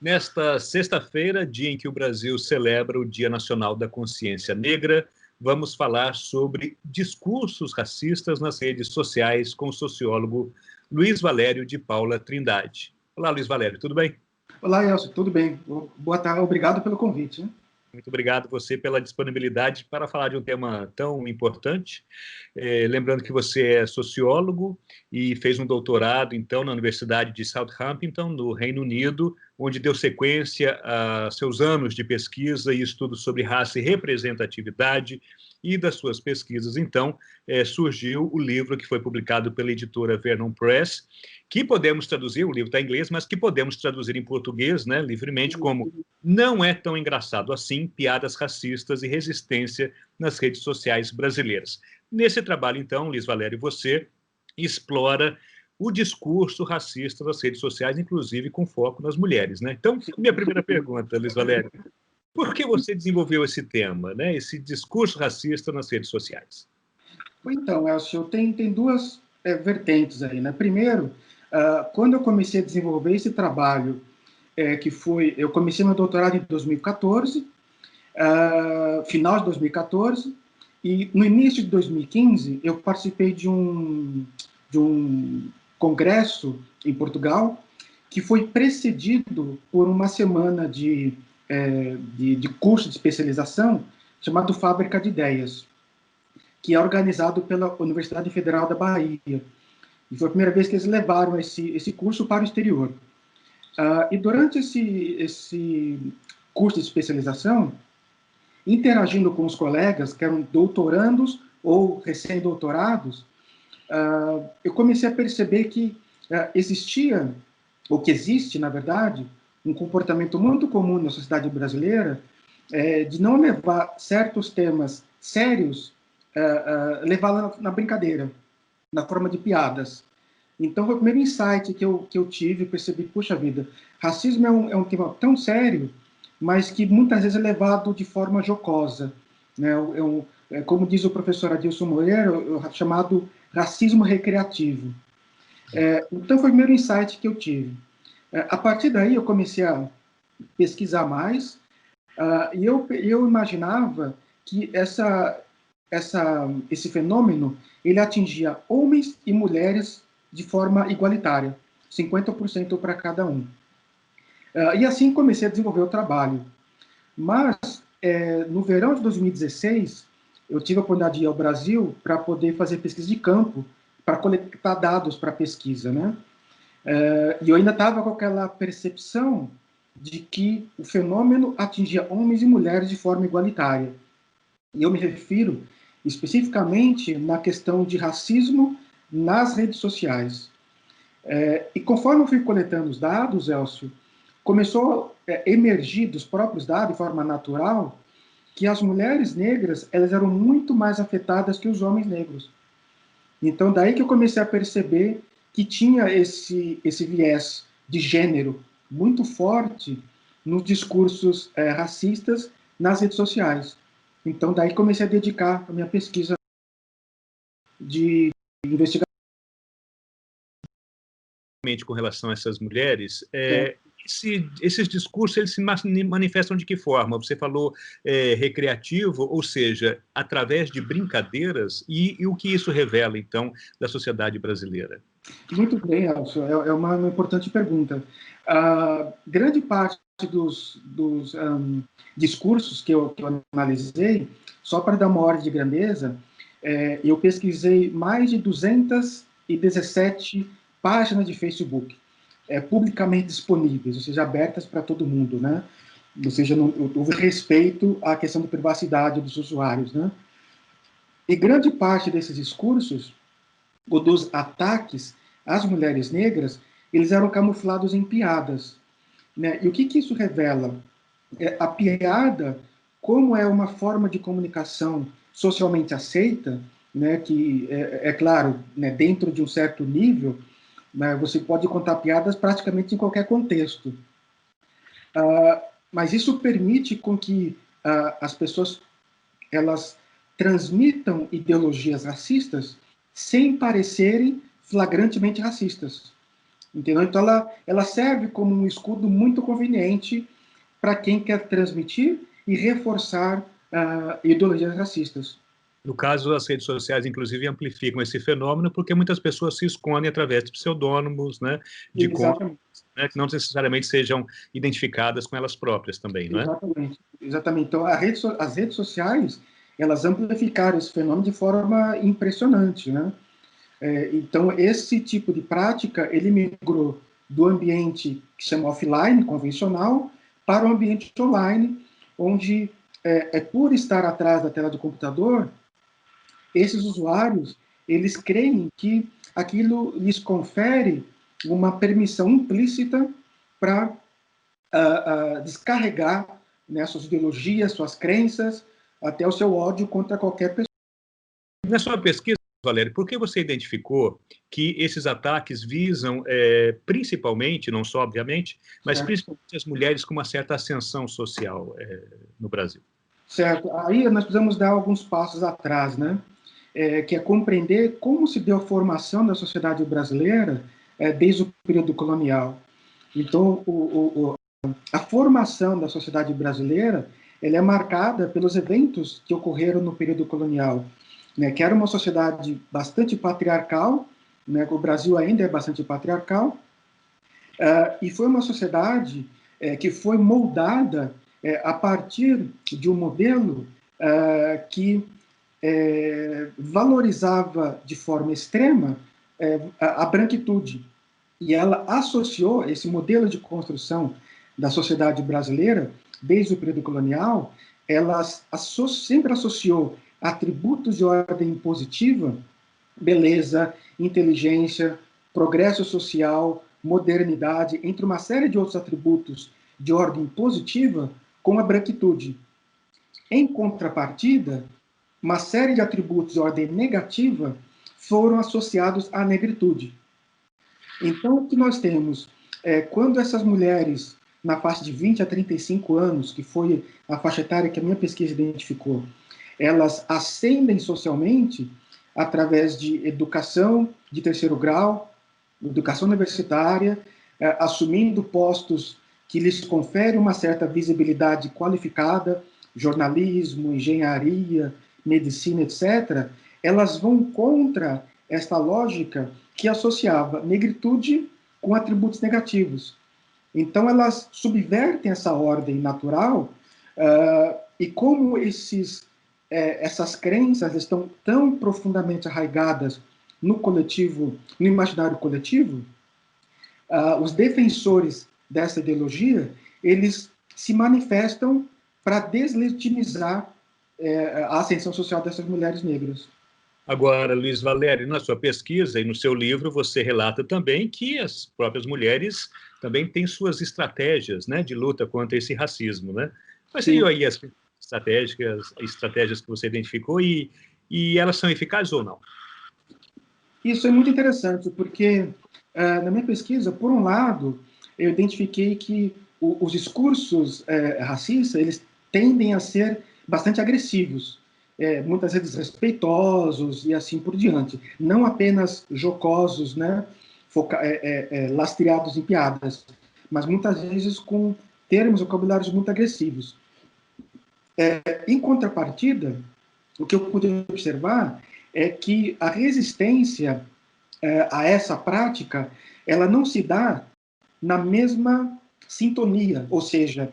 Nesta sexta-feira, dia em que o Brasil celebra o Dia Nacional da Consciência Negra, vamos falar sobre discursos racistas nas redes sociais com o sociólogo Luiz Valério de Paula Trindade. Olá, Luiz Valério, tudo bem? Olá, Elcio, tudo bem? Boa tarde, obrigado pelo convite. Muito obrigado você pela disponibilidade para falar de um tema tão importante. Lembrando que você é sociólogo e fez um doutorado, então, na Universidade de Southampton, no Reino Unido, onde deu sequência a seus anos de pesquisa e estudo sobre raça e representatividade. E das suas pesquisas, então, surgiu o livro que foi publicado pela editora Vernon Press, que podemos traduzir, o livro está em inglês, mas que podemos traduzir em português, né, livremente, como Não é tão engraçado assim, piadas racistas e resistência nas redes sociais brasileiras. Nesse trabalho, então, Luiz Valério, você explora o discurso racista nas redes sociais, inclusive com foco nas mulheres, né? Então, minha primeira pergunta, Luiz Valério, por que você desenvolveu esse tema, né? Esse discurso racista nas redes sociais? Então, Elcio, tem duas vertentes aí, né? Primeiro, quando eu comecei a desenvolver esse trabalho, eu comecei meu doutorado em 2014, final de 2014, e no início de 2015 eu participei de um congresso em Portugal que foi precedido por uma semana de curso de especialização chamado Fábrica de Ideias, que é organizado pela Universidade Federal da Bahia. E foi a primeira vez que eles levaram esse curso para o exterior. E durante esse curso de especialização, interagindo com os colegas, que eram doutorandos ou recém-doutorados, eu comecei a perceber que existia, ou que existe, na verdade, um comportamento muito comum na sociedade brasileira de não levar certos temas sérios, levá-la na brincadeira, na forma de piadas. Então, foi o primeiro insight que eu tive, percebi, puxa vida, racismo é um tema tão sério, mas que muitas vezes é levado de forma jocosa, né? Como diz o professor Adilson Moreira, chamado racismo recreativo. Então, foi o primeiro insight que eu tive. A partir daí, eu comecei a pesquisar mais, e eu imaginava que esse fenômeno ele atingia homens e mulheres de forma igualitária, 50% para cada um. E assim comecei a desenvolver o trabalho. Mas, no verão de 2016, eu tive a oportunidade de ir ao Brasil para poder fazer pesquisa de campo, para coletar dados para pesquisa, né? E eu ainda estava com aquela percepção de que o fenômeno atingia homens e mulheres de forma igualitária. E eu me refiro especificamente na questão de racismo nas redes sociais. E conforme eu fui coletando os dados, Elcio, começou a emergir dos próprios dados, de forma natural, que as mulheres negras elas eram muito mais afetadas que os homens negros. Então, daí que eu comecei a perceber que tinha esse viés de gênero muito forte nos discursos racistas nas redes sociais. Então, daí comecei a dedicar a minha pesquisa de investigação. Com relação a essas mulheres, esses discursos eles se manifestam de que forma? Você falou recreativo, ou seja, através de brincadeiras, e o que isso revela, então, da sociedade brasileira? Muito bem, Elcio, é uma importante pergunta. Grande parte dos discursos que eu analisei, só para dar uma ordem de grandeza, eu pesquisei mais de 217 páginas de Facebook, publicamente disponíveis, ou seja, abertas para todo mundo, né? Ou seja, houve respeito à questão da privacidade dos usuários, né? E grande parte desses discursos, ou dos ataques às mulheres negras, eles eram camuflados em piadas, né? E o que isso revela? A piada, como é uma forma de comunicação socialmente aceita, né, que é claro, né, dentro de um certo nível, né, você pode contar piadas praticamente em qualquer contexto. Mas isso permite com que as pessoas elas transmitam ideologias racistas sem parecerem flagrantemente racistas. entendeu? Então, ela serve como um escudo muito conveniente para quem quer transmitir e reforçar ideologias racistas. No caso, as redes sociais, inclusive, amplificam esse fenômeno porque muitas pessoas se escondem através de pseudônimos, né, de contas, Exatamente. né, que não necessariamente sejam identificadas com elas próprias também, não é? Exatamente. Exatamente. Então, as redes sociais, elas amplificaram esse fenômeno de forma impressionante, né? Então, esse tipo de prática, ele migrou do ambiente que se chama offline, convencional, para o ambiente online, onde, por estar atrás da tela do computador, esses usuários, eles creem que aquilo lhes confere uma permissão implícita para descarregar, né, suas ideologias, suas crenças, até o seu ódio contra qualquer pessoa. Na sua pesquisa, Valério, por que você identificou que esses ataques visam, principalmente, não só obviamente, mas Certo? principalmente as mulheres com uma certa ascensão social no Brasil? Certo. Aí nós precisamos dar alguns passos atrás, né? Que é compreender como se deu a formação da sociedade brasileira desde o período colonial. Então, a formação da sociedade brasileira ela é marcada pelos eventos que ocorreram no período colonial, né, que era uma sociedade bastante patriarcal, né, o Brasil ainda é bastante patriarcal, e foi uma sociedade que foi moldada a partir de um modelo que valorizava de forma extrema a branquitude. E ela associou esse modelo de construção da sociedade brasileira, desde o período colonial, ela sempre associou atributos de ordem positiva, beleza, inteligência, progresso social, modernidade, entre uma série de outros atributos de ordem positiva, com a branquitude. Em contrapartida, uma série de atributos de ordem negativa foram associados à negritude. Então, o que nós temos quando essas mulheres, na faixa de 20 a 35 anos, que foi a faixa etária que a minha pesquisa identificou, elas ascendem socialmente através de educação de terceiro grau, educação universitária, assumindo postos que lhes conferem uma certa visibilidade qualificada, jornalismo, engenharia, medicina, etc., elas vão contra esta lógica que associava negritude com atributos negativos. Então, elas subvertem essa ordem natural, e como essas crenças estão tão profundamente arraigadas no coletivo, no imaginário coletivo, os defensores dessa ideologia, eles se manifestam para deslegitimizar a ascensão social dessas mulheres negras. Agora, Luiz Valério, na sua pesquisa e no seu livro, você relata também que as próprias mulheres também têm suas estratégias, né, de luta contra esse racismo, né? Quais seriam aí as estratégias que você identificou e elas são eficazes ou não? Isso é muito interessante, porque na minha pesquisa, por um lado, eu identifiquei que os discursos racistas, eles tendem a ser bastante agressivos, muitas vezes respeitosos e assim por diante. Não apenas jocosos, né, lastreados em piadas, mas muitas vezes com termos, vocabulários muito agressivos. Em contrapartida, o que eu pude observar é que a resistência a essa prática, ela não se dá na mesma sintonia, ou seja,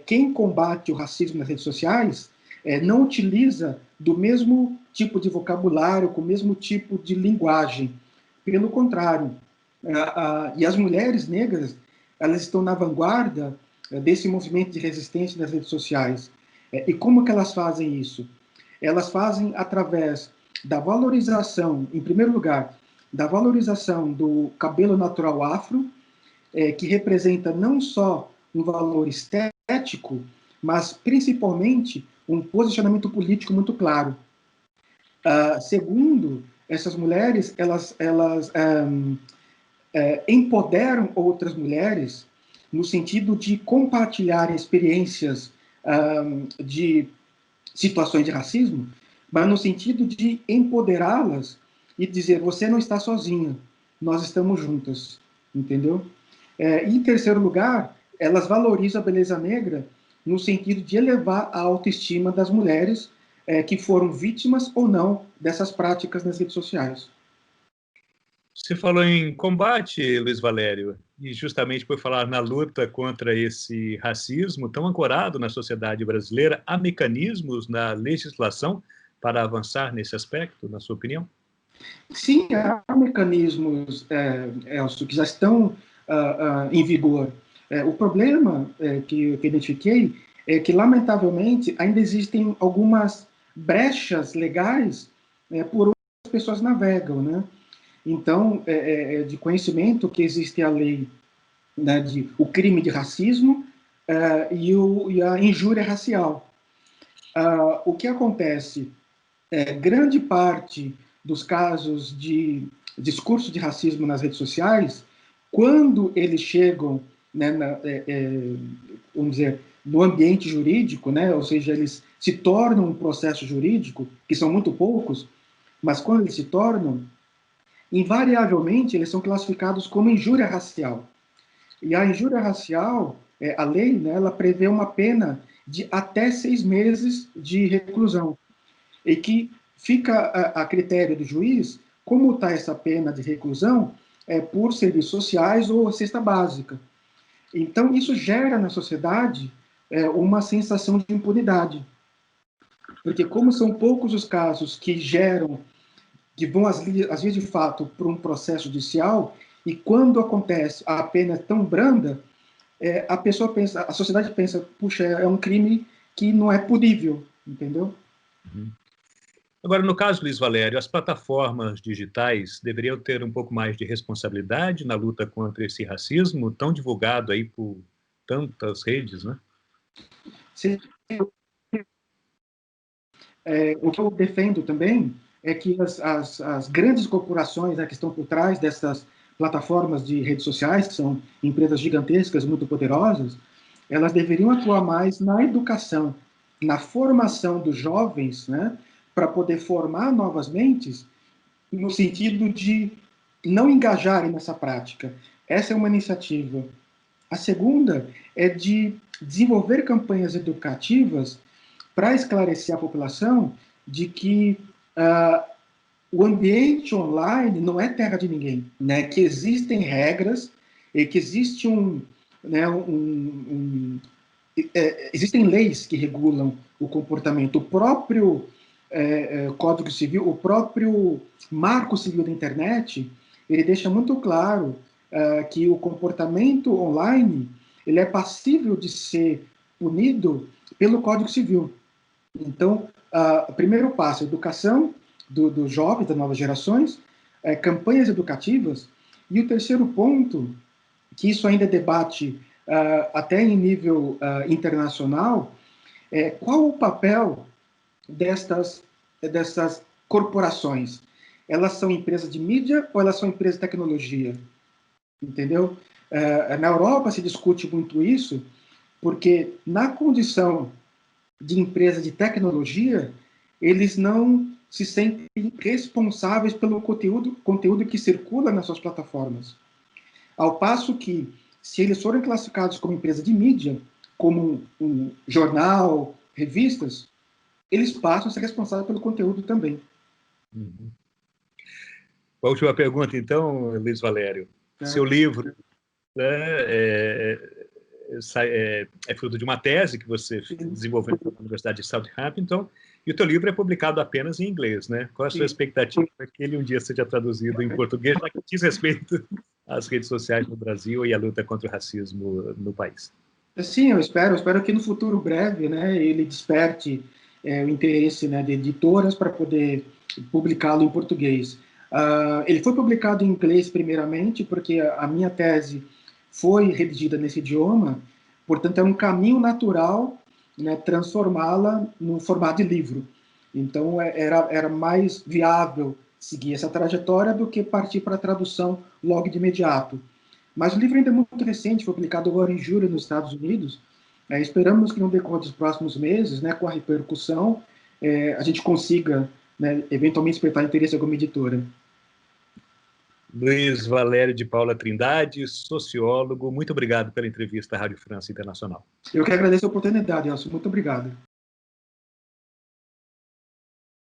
quem combate o racismo nas redes sociais não utiliza do mesmo tipo de vocabulário, com o mesmo tipo de linguagem. Pelo contrário, e as mulheres negras, elas estão na vanguarda desse movimento de resistência nas redes sociais. E como que elas fazem isso? Elas fazem através da valorização, em primeiro lugar, da valorização do cabelo natural afro, que representa não só um valor estético, mas principalmente um posicionamento político muito claro. Segundo, essas mulheres, elas empoderam outras mulheres no sentido de compartilhar experiências de situações de racismo, mas no sentido de empoderá-las e dizer, você não está sozinha, nós estamos juntas. entendeu? E, em terceiro lugar, elas valorizam a beleza negra no sentido de elevar a autoestima das mulheres que foram vítimas ou não dessas práticas nas redes sociais. Você falou em combate, Luiz Valério, e justamente por falar na luta contra esse racismo tão ancorado na sociedade brasileira, há mecanismos na legislação para avançar nesse aspecto, na sua opinião? Sim, há mecanismos, Elcio, que já estão em vigor. O problema que eu identifiquei é que, lamentavelmente, ainda existem algumas brechas legais por onde as pessoas navegam, né? Então, de conhecimento que existe a lei, né, o crime de racismo e a injúria racial. O que acontece? Grande parte dos casos de discurso de racismo nas redes sociais, quando eles chegam, né, vamos dizer, no ambiente jurídico, né, ou seja, eles se tornam um processo jurídico, que são muito poucos, mas quando eles se tornam, invariavelmente eles são classificados como injúria racial. E a injúria racial, a lei, né, ela prevê uma pena de até 6 meses de reclusão, e que fica a critério do juiz como está essa pena de reclusão por serviços sociais ou cesta básica. Então, isso gera na sociedade uma sensação de impunidade, porque como são poucos os casos que vão às vezes de fato para um processo judicial, e quando acontece a pena é tão branda, a pessoa pensa, a sociedade pensa, puxa, é um crime que não é punível, entendeu? Uhum. Agora, no caso, Luiz Valério, as plataformas digitais deveriam ter um pouco mais de responsabilidade na luta contra esse racismo tão divulgado aí por tantas redes, né? Sim. O que eu defendo também é que as grandes corporações, né, que estão por trás dessas plataformas de redes sociais, que são empresas gigantescas, muito poderosas, elas deveriam atuar mais na educação, na formação dos jovens, né, para poder formar novas mentes, no sentido de não engajarem nessa prática. Essa é uma iniciativa. A segunda é de desenvolver campanhas educativas para esclarecer a população de que o ambiente online não é terra de ninguém, né? Que existem regras e que existe existem leis que regulam o comportamento. O próprio Código Civil, o próprio Marco Civil da Internet, ele deixa muito claro que o comportamento online ele é passível de ser punido pelo Código Civil. Então, o primeiro passo é a educação dos jovens, das novas gerações, campanhas educativas, e o terceiro ponto, que isso ainda é debate até em nível internacional, é qual o papel dessas corporações? Elas são empresas de mídia ou elas são empresas de tecnologia? Entendeu? Na Europa se discute muito isso, porque na condição de empresa de tecnologia, eles não se sentem responsáveis pelo conteúdo que circula nas suas plataformas. Ao passo que, se eles forem classificados como empresa de mídia, como um jornal, revistas, eles passam a ser responsáveis pelo conteúdo também. Uhum. A última pergunta, então, Luiz Valério. Seu livro, né, é fruto de uma tese que você desenvolveu na Universidade de Southampton, e o teu livro é publicado apenas em inglês, né? Qual a sua expectativa para que ele um dia seja traduzido em português, já que diz respeito às redes sociais no Brasil e à luta contra o racismo no país? Sim, eu espero que no futuro breve, né, ele desperte o interesse, né, de editoras para poder publicá-lo em português. Ele foi publicado em inglês primeiramente, porque a minha tese foi redigida nesse idioma, portanto é um caminho natural, né, transformá-la num formato de livro. Então era mais viável seguir essa trajetória do que partir para a tradução logo de imediato. Mas o livro ainda é muito recente, foi publicado agora em julho nos Estados Unidos. Esperamos que no decorrer dos próximos meses, né, com a repercussão, a gente consiga, né, eventualmente despertar interesse de alguma editora. Luiz Valério de Paula Trindade, sociólogo, muito obrigado pela entrevista à Rádio França Internacional. Eu que agradeço a oportunidade, Elcio. Muito obrigado.